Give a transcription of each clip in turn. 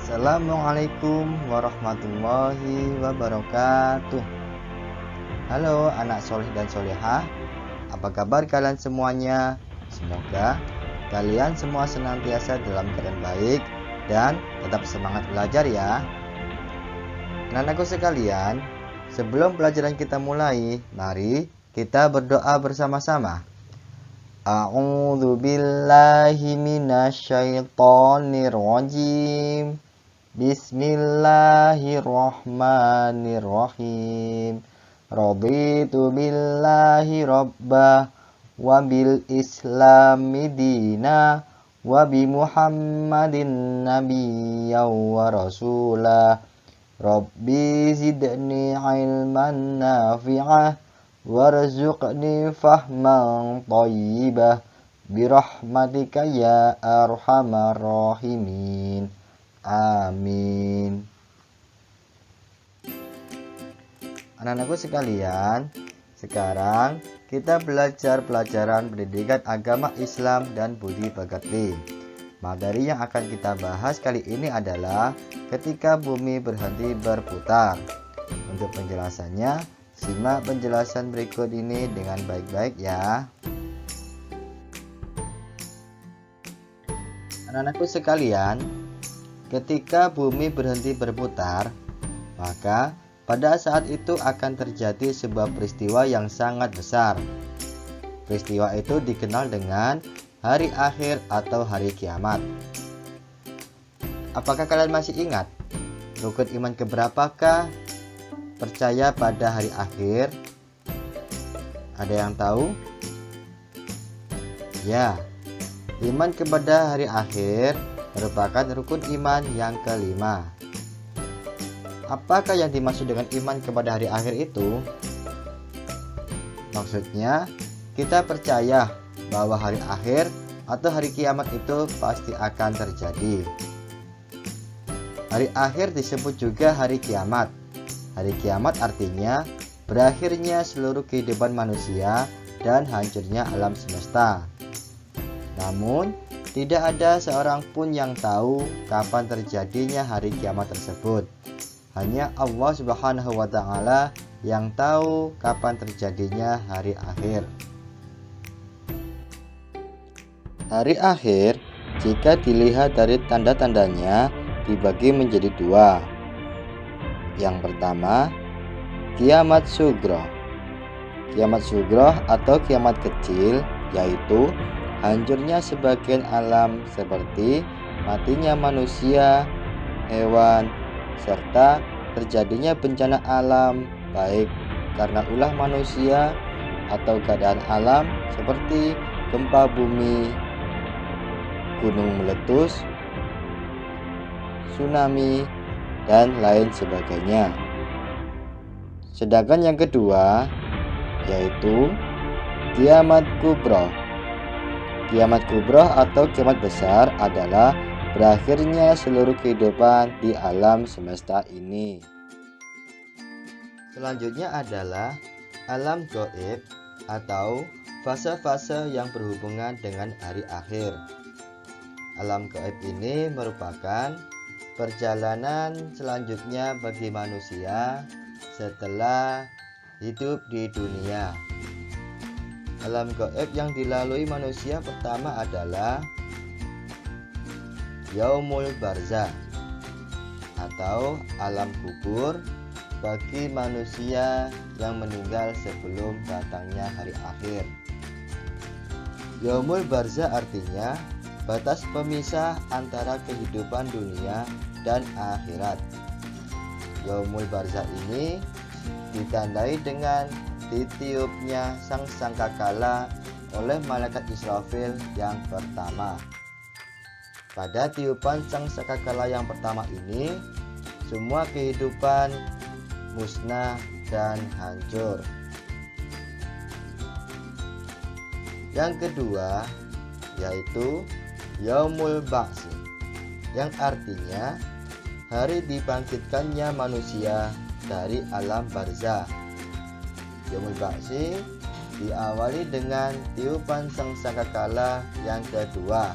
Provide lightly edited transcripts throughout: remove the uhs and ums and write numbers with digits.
Assalamualaikum warahmatullahi wabarakatuh. Halo anak soleh dan solehah, apa kabar kalian semuanya? Semoga kalian semua senantiasa dalam keadaan baik dan tetap semangat belajar ya. Anak-anakku sekalian, sebelum pelajaran kita mulai, mari kita berdoa bersama-sama. A'udzu billahi minasyaitonir rajim. Bismillahirrahmanirrahim. Raditu billahi rabbah wa bil islami dina wa bi Muhammadin nabiyyan wa rasulah. Rabbi zidni ilman nafi'ah warzuqni fahman thayyibah birahmatika ya arhamar rahimin. Amin. Anak-anakku sekalian, sekarang kita belajar pelajaran pendidikan agama Islam dan budi pekerti. Materi yang akan kita bahas kali ini adalah ketika bumi berhenti berputar. Untuk penjelasannya, simak penjelasan berikut ini dengan baik-baik ya. Anak-anakku sekalian, ketika bumi berhenti berputar, maka pada saat itu akan terjadi sebuah peristiwa yang sangat besar. Peristiwa itu dikenal dengan hari akhir atau hari kiamat. Apakah kalian masih ingat rukun iman keberapakah percaya pada hari akhir? Ada yang tahu? Ya, iman kepada hari akhir merupakan rukun iman yang kelima. Apakah yang dimaksud dengan iman kepada hari akhir itu? Maksudnya, kita percaya bahwa hari akhir atau hari kiamat itu pasti akan terjadi. Hari akhir disebut juga hari kiamat. Hari kiamat artinya berakhirnya seluruh kehidupan manusia dan hancurnya alam semesta. Namun, tidak ada seorang pun yang tahu kapan terjadinya hari kiamat tersebut. Hanya Allah Subhanahu wa Ta'ala yang tahu kapan terjadinya hari akhir. Hari akhir, jika dilihat dari tanda-tandanya, dibagi menjadi dua. Yang pertama, kiamat sughra. Kiamat sughra atau kiamat kecil, yaitu hancurnya sebagian alam seperti matinya manusia, hewan, serta terjadinya bencana alam baik karena ulah manusia atau keadaan alam seperti gempa bumi, gunung meletus, tsunami, dan lain sebagainya. Sedangkan yang kedua yaitu kiamat kubra. Kiamat kubra atau kiamat besar adalah berakhirnya seluruh kehidupan di alam semesta ini. Selanjutnya adalah alam gaib atau fase-fase yang berhubungan dengan hari akhir. Alam gaib ini merupakan perjalanan selanjutnya bagi manusia setelah hidup di dunia. Alam gaib yang dilalui manusia pertama adalah Yaumul Barzah atau alam kubur bagi manusia yang meninggal sebelum datangnya hari akhir. Yaumul Barzah artinya batas pemisah antara kehidupan dunia dan akhirat. Yaumul Barzah ini ditandai dengan ditiupnya sang sangkakala oleh malaikat Israfil yang pertama. Pada tiupan sang sangkakala yang pertama ini, semua kehidupan musnah dan hancur. Yang kedua yaitu Yaumul Ba'si, yang artinya hari dibangkitkannya manusia dari alam barzah. Yaumul Ba'si diawali dengan tiupan sang sangkakala yang kedua.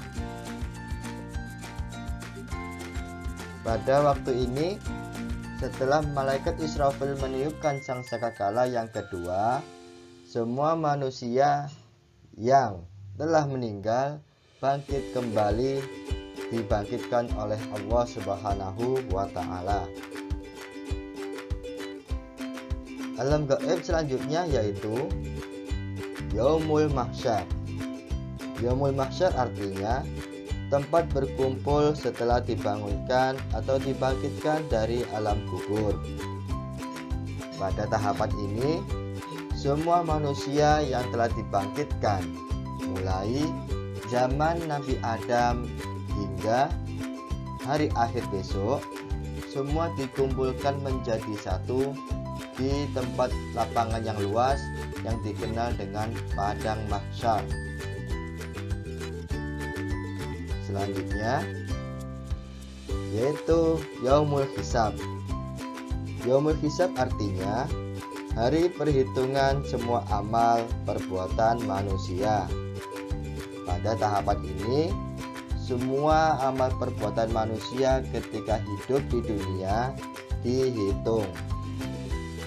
Pada waktu ini, setelah malaikat Israfil meniupkan sangkakala yang kedua, semua manusia yang telah meninggal bangkit kembali, dibangkitkan oleh Allah Subhanahu wa Ta'ala. Alam gaib selanjutnya yaitu Yaumul Mahsyar. Yaumul Mahsyar artinya tempat berkumpul setelah dibangunkan atau dibangkitkan dari alam kubur. Pada tahapan ini, semua manusia yang telah dibangkitkan mulai zaman Nabi Adam hingga hari akhir besok, semua dikumpulkan menjadi satu di tempat lapangan yang luas yang dikenal dengan Padang Mahsyar. Selanjutnya yaitu Yaumul Hisab. Yaumul Hisab artinya hari perhitungan semua amal perbuatan manusia. Pada tahapan ini, semua amal perbuatan manusia ketika hidup di dunia dihitung.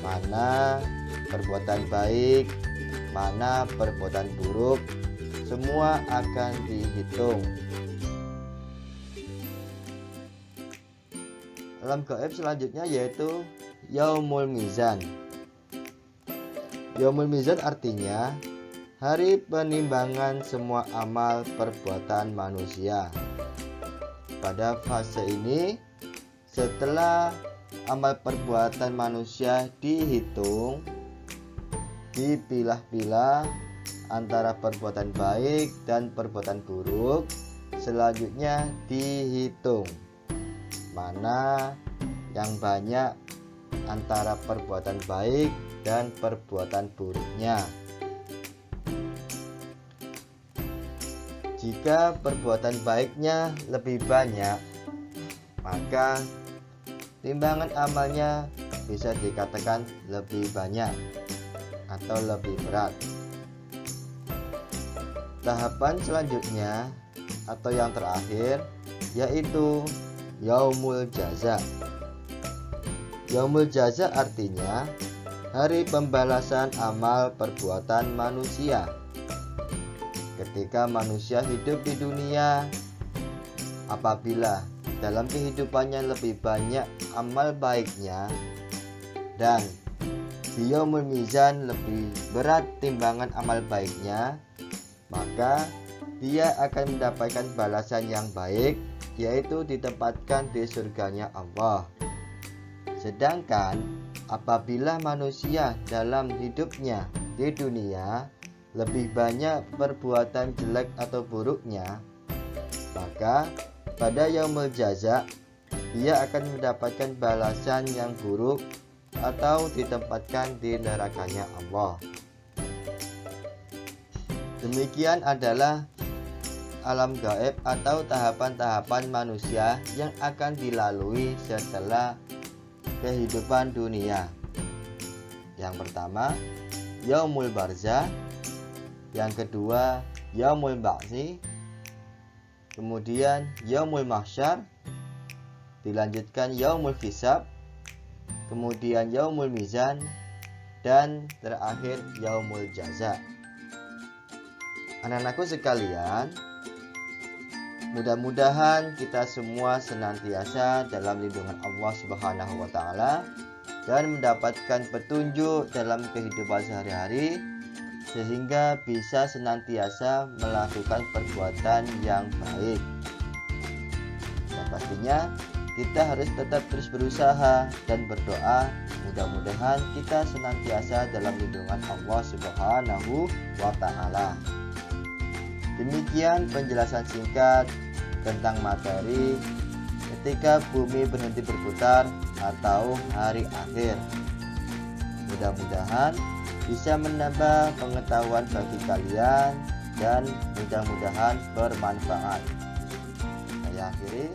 Mana perbuatan baik, mana perbuatan buruk, semua akan dihitung. Alam gaib selanjutnya yaitu Yaumul Mizan. Yaumul Mizan artinya hari penimbangan semua amal perbuatan manusia. Pada fase ini, setelah amal perbuatan manusia dihitung, dipilah-pilah antara perbuatan baik dan perbuatan buruk, selanjutnya dihitung mana yang banyak antara perbuatan baik dan perbuatan buruknya. Jika perbuatan baiknya lebih banyak, maka timbangan amalnya bisa dikatakan lebih banyak atau lebih berat. Tahapan selanjutnya atau yang terakhir yaitu Yaumul Jaza. Yaumul Jaza artinya hari pembalasan amal perbuatan manusia. Ketika manusia hidup di dunia, apabila dalam kehidupannya lebih banyak amal baiknya dan di Yaumul Mizan lebih berat timbangan amal baiknya, maka dia akan mendapatkan balasan yang baik, yaitu ditempatkan di surganya Allah. Sedangkan apabila manusia dalam hidupnya di dunia lebih banyak perbuatan jelek atau buruknya, maka pada Yaumul Jaza dia akan mendapatkan balasan yang buruk atau ditempatkan di nerakanya Allah. Demikian adalah alam gaib atau tahapan-tahapan manusia yang akan dilalui setelah kehidupan dunia. Yang pertama, Yaumul Barzah. Yang kedua, Yaumul Ba'si. Kemudian Yaumul Mahsyar. Dilanjutkan Yaumul Hisab. Kemudian Yaumul Mizan. Dan terakhir Yaumul Jaza. Anak-anakku sekalian, mudah-mudahan kita semua senantiasa dalam lindungan Allah Subhanahu wa Ta'ala dan mendapatkan petunjuk dalam kehidupan sehari-hari, sehingga bisa senantiasa melakukan perbuatan yang baik. Dan pastinya kita harus tetap terus berusaha dan berdoa, mudah-mudahan kita senantiasa dalam lindungan Allah Subhanahu wa Ta'ala. Demikian penjelasan singkat tentang materi ketika bumi berhenti berputar atau hari akhir. Mudah-mudahan bisa menambah pengetahuan bagi kalian dan mudah-mudahan bermanfaat. Saya akhiri.